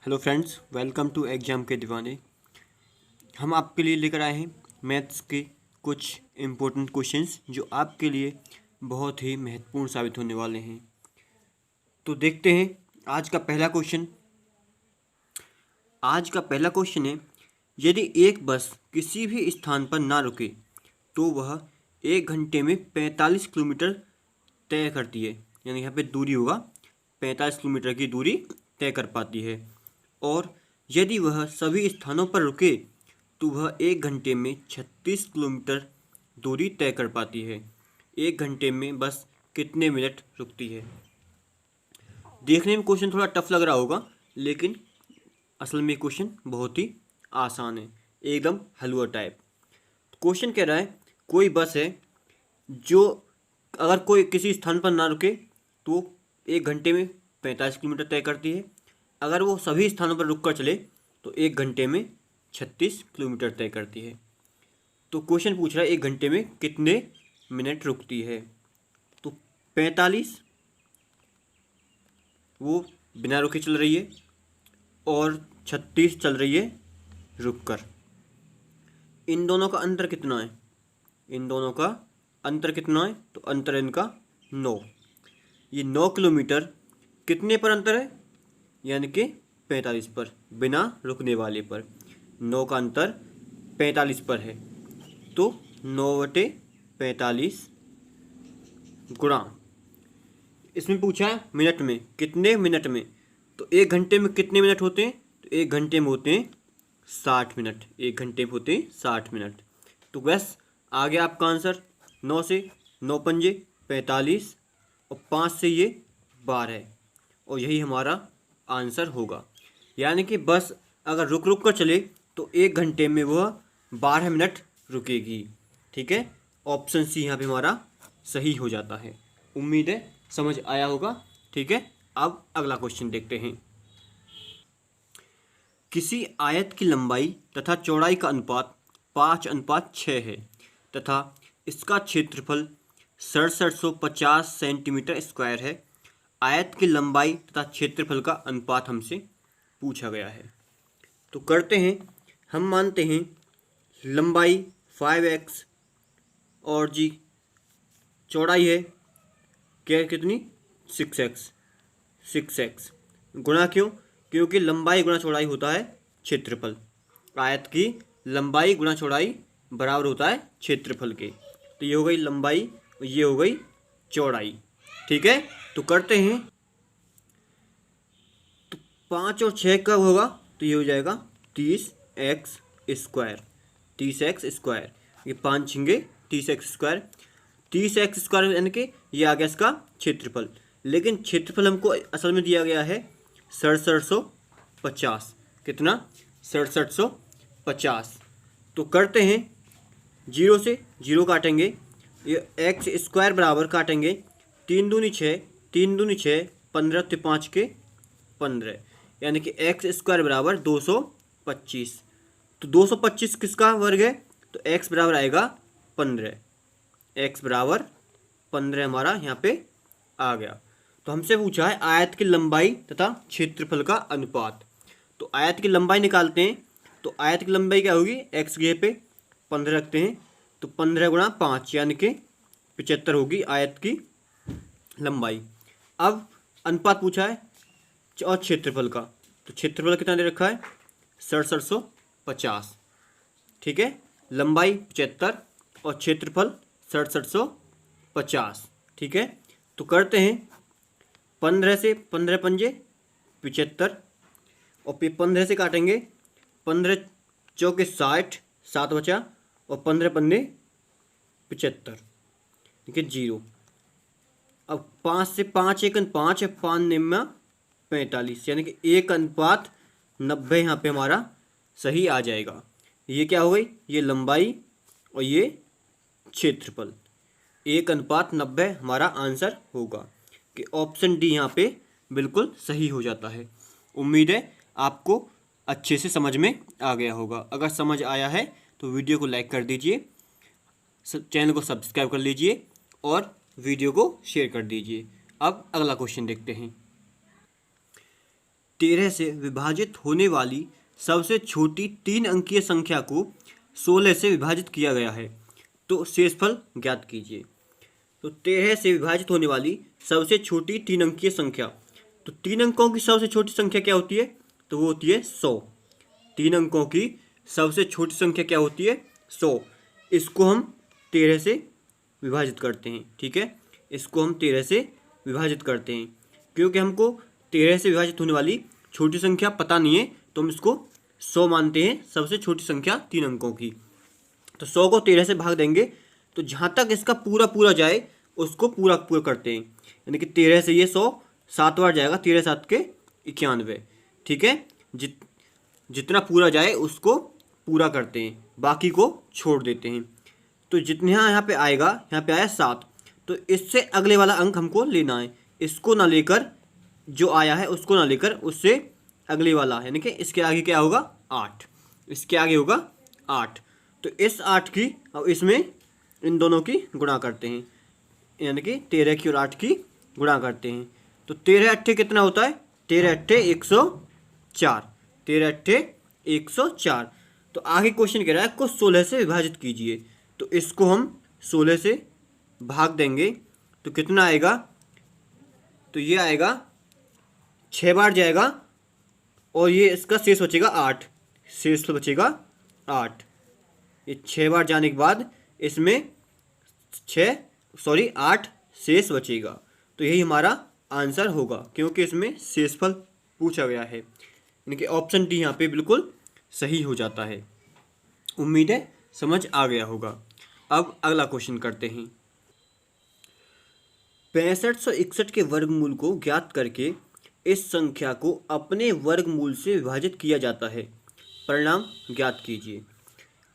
Hello friends, welcome to exam के दीवाने। हम आपके लिए लेकर आए हैं मैथ्स के कुछ इम्पोर्टेंट क्वेश्चंस जो आपके लिए बहुत ही महत्वपूर्ण साबित होने वाले हैं। तो देखते हैं आज का पहला क्वेश्चन। आज का पहला क्वेश्चन है, यदि एक बस किसी भी स्थान पर ना रुके तो वह 1 घंटे में 45 किलोमीटर तय करती है। यानी यहाँ पे दूरी होगा 45 किलोमीटर की दूरी तय कर पाती है। और यदि वह सभी स्थानों पर रुके तो वह 1 घंटे में 36 किलोमीटर दूरी तय कर पाती है। 1 घंटे में बस कितने मिनट रुकती है? देखने में क्वेश्चन थोड़ा टफ लग रहा होगा, लेकिन असल में क्वेश्चन बहुत ही आसान है, एकदम हलवा टाइप। क्वेश्चन कह रहा है कोई बस है जो अगर कोई किसी स्थान पर ना रुके तो 1 घंटे में 45 किलोमीटर तय करती है। अगर वो सभी स्थानों पर रुक कर चले तो 1 घंटे में 36 किलोमीटर तय करती है। तो क्वेश्चन पूछ रहा है 1 घंटे में कितने मिनट रुकती है। तो 45 वो बिना रुके चल रही है और 36 चल रही है रुककर। इन दोनों का अंतर कितना है? इन दोनों का अंतर कितना है? तो अंतर इनका 9। ये 9 किलोमीटर कितने पर अंतर है? यानी कि 45 पर, बिना रुकने वाले पर। 9 का अंतर 45 पर है। तो 9/45 गुणा, इसमें पूछा है मिनट में, कितने मिनट में। तो 1 घंटे में कितने मिनट होते हैं? तो 1 घंटे में होते हैं 60 मिनट। 1 घंटे में होते हैं 60 मिनट। तो बस आ गया आपका आंसर। 9 से 9 पंजे 45 और 5 से ये 12, और यही हमारा आंसर होगा। यानी कि बस अगर रुक रुक कर चले तो 1 घंटे में वह 12 मिनट रुकेगी। ठीक है, ऑप्शन सी यहाँ पे हमारा सही हो जाता है। उम्मीद है समझ आया होगा। ठीक है, अब अगला क्वेश्चन देखते हैं। किसी आयत की लंबाई तथा चौड़ाई का अनुपात 5:6 है तथा इसका क्षेत्रफल 6750 सेंटीमीटर स्क्वायर है। आयत की लंबाई तथा क्षेत्रफल का अनुपात हमसे पूछा गया है। तो करते हैं, हम मानते हैं लंबाई 5x और जी चौड़ाई है क्या, कितनी 6x गुणा, क्यों? क्योंकि लंबाई गुणा चौड़ाई होता है क्षेत्रफल। आयत की लंबाई गुणा चौड़ाई बराबर होता है क्षेत्रफल के। तो ये हो गई लंबाई और ये हो गई चौड़ाई। ठीक है, तो करते हैं। तो 5 और 6 कब होगा? तो ये हो जाएगा 30x स्क्वायर। 30x स्क्वायर, ये 5 छिंगे 30x स्क्वायर। 30x स्क्वायर यानी कि ये आ गया इसका क्षेत्रफल। लेकिन क्षेत्रफल हमको असल में दिया गया है 6750। कितना? 6750। तो करते हैं, 0 से 0 काटेंगे, ये एक्स स्क्वायर बराबर काटेंगे 3 दूनी 6, 3 दूनी 6, 15 तो 5 के 15, यानी कि एक्स स्क्वायर बराबर 225। तो 225 किसका वर्ग है? तो एक्स बराबर आएगा 15। एक्स बराबर 15 हमारा यहाँ पे आ गया। तो हमसे पूछा है आयत की लंबाई तथा क्षेत्रफल का अनुपात। तो आयत की लंबाई निकालते हैं। तो आयत की लंबाई क्या होगी? एक्स जगह पे 15 रखते हैं, तो 15 गुणा 5 यानी कि 75 होगी आयत की लंबाई। अब अनुपात पूछा है और क्षेत्रफल का। तो क्षेत्रफल कितना दे रखा है? 6750। ठीक है, लंबाई 75 और क्षेत्रफल 6750। ठीक है, तो करते हैं 15 से 15 पंजे 75, और फिर 15 से काटेंगे, 15 चौके 60, 7 बचा, और 15 पंजे 75, ठीक है 0। अब 5 से 5 एक 5 है, 5 निम्मा 45, यानी कि 1:90 यहाँ पे हमारा सही आ जाएगा। ये क्या हो गई? ये लंबाई और ये क्षेत्रफल। 1:90 हमारा आंसर होगा कि ऑप्शन डी यहाँ पे बिल्कुल सही हो जाता है। उम्मीद है आपको अच्छे से समझ में आ गया होगा। अगर समझ आया है तो वीडियो को लाइक कर दीजिए, चैनल को सब्सक्राइब कर लीजिए और वीडियो को शेयर कर दीजिए। अब अगला क्वेश्चन देखते हैं। 13 से विभाजित होने वाली सबसे छोटी 3 अंकीय संख्या को 16 से विभाजित किया गया है, तो शेषफल ज्ञात कीजिए। तो 13 से विभाजित होने वाली सबसे छोटी 3 अंकीय संख्या, तो 3 अंकों की सबसे छोटी संख्या क्या होती है? तो वो होती है 100। 3 अंकों की सबसे छोटी संख्या क्या होती है? 100। इसको हम 13 से विभाजित करते हैं, ठीक है, इसको हम 13 से विभाजित करते हैं, क्योंकि हमको 13 से विभाजित होने वाली छोटी संख्या पता नहीं है, तो हम इसको 100 मानते हैं सबसे छोटी संख्या 3 अंकों की। तो 100 को 13 से भाग देंगे, तो जहाँ तक इसका पूरा पूरा जाए उसको पूरा पूरा करते हैं, यानी कि 13 से ये 100 7 बार जाएगा, 13 7 के 91, ठीक है। जितना पूरा जाए उसको पूरा करते हैं, बाकी को छोड़ देते हैं। तो जितना यहाँ पे आएगा, यहाँ पे आया 7, तो इससे अगले वाला अंक हमको लेना है, इसको ना लेकर, जो आया है उसको ना लेकर, उससे अगले वाला, यानी कि इसके आगे क्या होगा? 8, इसके आगे होगा 8। तो इस 8 की और इसमें इन दोनों की गुणा करते हैं, यानी कि 13 की और 8 की गुणा करते हैं। तो 13 अट्ठे कितना होता है? 13 अट्ठे 104, 13 अट्ठे 104। तो आगे क्वेश्चन कह रहा है को 16 से विभाजित कीजिए, तो इसको हम 16 से भाग देंगे, तो कितना आएगा? तो ये आएगा 6 बार जाएगा, और ये इसका शेष बचेगा 8, शेष तो बचेगा 8। ये 6 बार जाने के बाद इसमें 8 शेष बचेगा, तो यही हमारा आंसर होगा, क्योंकि इसमें शेषफल पूछा गया है, यानी कि ऑप्शन डी यहाँ पे बिल्कुल सही हो जाता है। उम्मीद है समझ आ गया होगा। अब अगला क्वेश्चन करते हैं। 6561 के वर्गमूल को ज्ञात करके इस संख्या को अपने वर्गमूल से विभाजित किया जाता है, परिणाम ज्ञात कीजिए।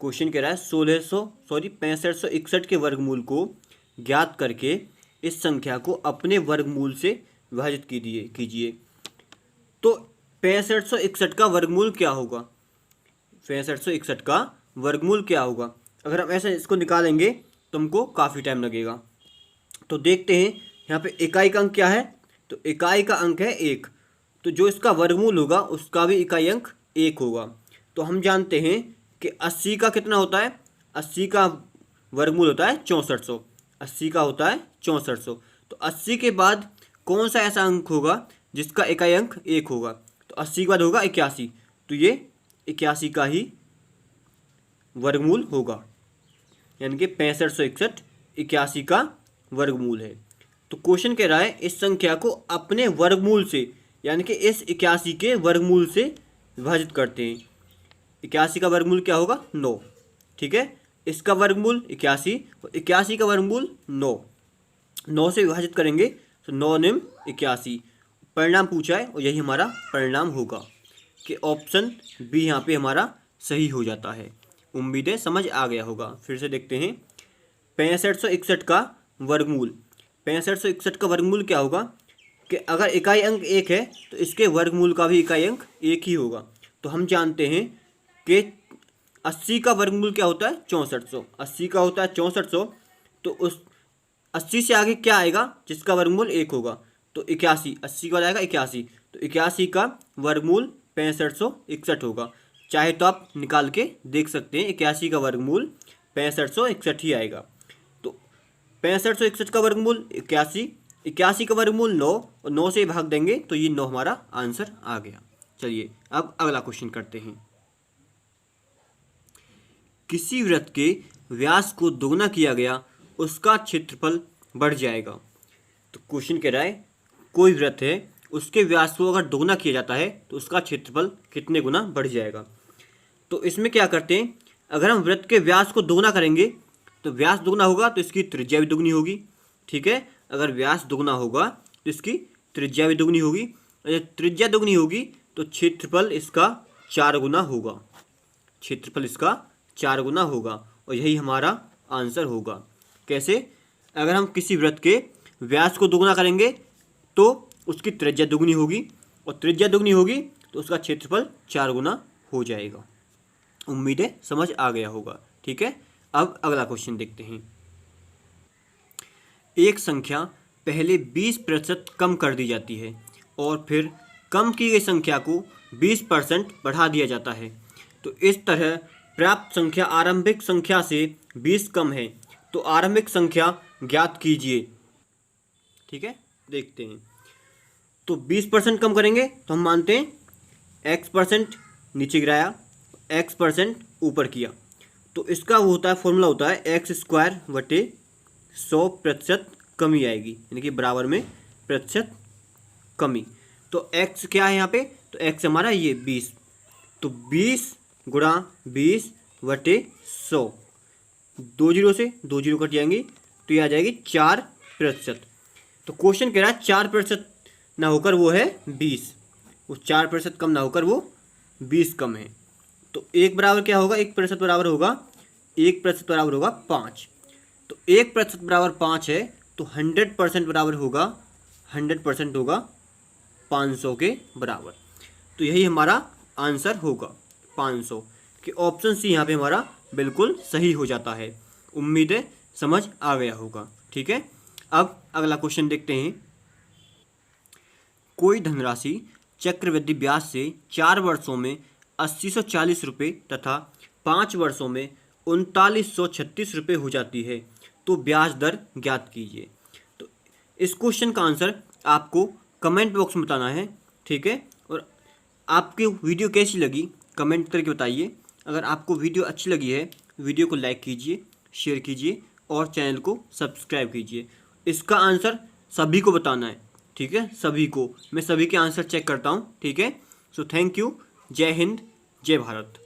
क्वेश्चन कह रहा है 6561 के वर्गमूल को ज्ञात करके इस संख्या को अपने वर्गमूल से विभाजित कीजिए। तो 6561 का वर्गमूल क्या होगा? 6561 का वर्गमूल क्या होगा? अगर हम ऐसे इसको निकालेंगे तो हमको काफ़ी टाइम लगेगा। तो देखते हैं यहाँ पे इकाई का अंक क्या है? तो इकाई का अंक है 1, तो जो इसका वर्गमूल होगा उसका भी इकाई अंक 1 होगा। तो हम जानते हैं कि 80 का कितना होता है? 80 का वर्गमूल होता है 6400, 80 का होता है 6400। तो 80 के बाद कौन सा ऐसा अंक होगा जिसका इकाई अंक 1 होगा? तो 80 के बाद होगा 81, तो ये 81 का ही वर्गमूल होगा, यानी कि 6561 81 का वर्गमूल है। तो क्वेश्चन कह रहा है इस संख्या को अपने वर्गमूल से, यानी कि इस 81 के वर्गमूल से विभाजित करते हैं। 81 का वर्गमूल क्या होगा? 9, ठीक है। इसका वर्गमूल 81 और 81 का वर्गमूल 9, 9 से विभाजित करेंगे तो 9 निम 81, परिणाम पूछा है और यही हमारा परिणाम होगा, कि ऑप्शन बी यहाँ पे हमारा सही हो जाता है। उम्मीद है समझ आ गया होगा। फिर से देखते हैं 6561 का वर्गमूल। 6561 का वर्गमूल क्या होगा कि अगर इकाई अंक 1 है तो इसके वर्गमूल का भी इकाई अंक 1 ही होगा। तो हम जानते हैं कि 80 का वर्गमूल क्या होता है? 6400, 80 का होता है 6400, तो उस 80 से आगे क्या आएगा जिसका वर्गमूल 1 होगा? तो 81, 80 के बाद आएगा 81, तो 81 का वर्गमूल 6561 होगा। चाहे तो आप निकाल के देख सकते हैं, 81 का वर्गमूल 6561 ही आएगा। तो 6561 का वर्गमूल 81, 81 का वर्गमूल 9 और 9 से भाग देंगे तो ये 9 हमारा आंसर आ गया। चलिए अब अगला क्वेश्चन करते हैं। किसी वृत्त के व्यास को दोगुना किया गया, उसका क्षेत्रफल बढ़ जाएगा। तो क्वेश्चन कह रहा है कोई वृत्त है, उसके व्यास को अगर दोगुना किया जाता है तो उसका क्षेत्रफल कितने गुना बढ़ जाएगा। तो इसमें क्या करते हैं, अगर हम वृत्त के व्यास को दोगुना करेंगे तो व्यास दोगुना होगा तो इसकी त्रिज्या भी दोगुनी होगी, ठीक है। अगर व्यास दोगुना होगा तो इसकी त्रिज्या भी दोगुनी होगी, और त्रिज्या दोगुनी होगी तो क्षेत्रफल इसका 4 गुना होगा, क्षेत्रफल इसका 4 गुना होगा, और यही हमारा आंसर होगा। कैसे? अगर हम किसी वृत्त के व्यास को दोगुना करेंगे तो उसकी त्रिज्या दोगुनी होगी, और त्रिज्या दोगुनी होगी तो उसका क्षेत्रफल 4 गुना हो जाएगा। उम्मीद है समझ आ गया होगा, ठीक है। अब अगला क्वेश्चन देखते हैं। एक संख्या पहले 20% कम कर दी जाती है और फिर कम की गई संख्या को 20% बढ़ा दिया जाता है। तो इस तरह प्राप्त संख्या आरंभिक संख्या से 20 कम है, तो आरंभिक संख्या ज्ञात कीजिए। ठीक है, देखते हैं। तो 20% कम करेंगे तो हम मानते हैं x% नीचे गिराया, x% ऊपर किया, तो इसका वो होता है, फॉर्मूला होता है x² बटे 100% कमी आएगी, यानी कि बराबर में प्रतिशत कमी। तो x क्या है यहाँ पे, तो x हमारा ये 20, तो 20 गुणा 20 बटे 100, 2 जीरो से 2 जीरो कट जाएंगी, तो ये आ जाएगी 4%। तो क्वेश्चन कह रहा है 4% ना होकर वो है 20, वो 4% कम ना होकर वो 20 कम है। तो 1 बराबर क्या होगा, 1% बराबर होगा 1% बराबर होगा 5। तो 1% बराबर 5 है, तो 100% बराबर होगा 100% होगा 500 के बराबर। तो यही हमारा आंसर होगा 500, कि ऑप्शन सी यहाँ पे हमारा बिल्कुल सही हो जाता है। उम्मीद है समझ आ गया होगा। ठीक है, अब अगला क्वेश्चन देखते हैं। कोई धनराशि चक्रवृद्धि ब्याज से 4 वर्षों में 8040 रुपये तथा 5 वर्षों में 3936 रुपये हो जाती है, तो ब्याज दर ज्ञात कीजिए। तो इस क्वेश्चन का आंसर आपको कमेंट बॉक्स में बताना है। ठीक है, और आपकी वीडियो कैसी लगी कमेंट करके बताइए। अगर आपको वीडियो अच्छी लगी है, वीडियो को लाइक कीजिए, शेयर कीजिए और चैनल को सब्सक्राइब कीजिए। इसका आंसर सभी को बताना है। ठीक है, सभी को, मैं सभी के आंसर चेक करता हूँ। ठीक है, सो थैंक यू। जय हिंद, जय भारत।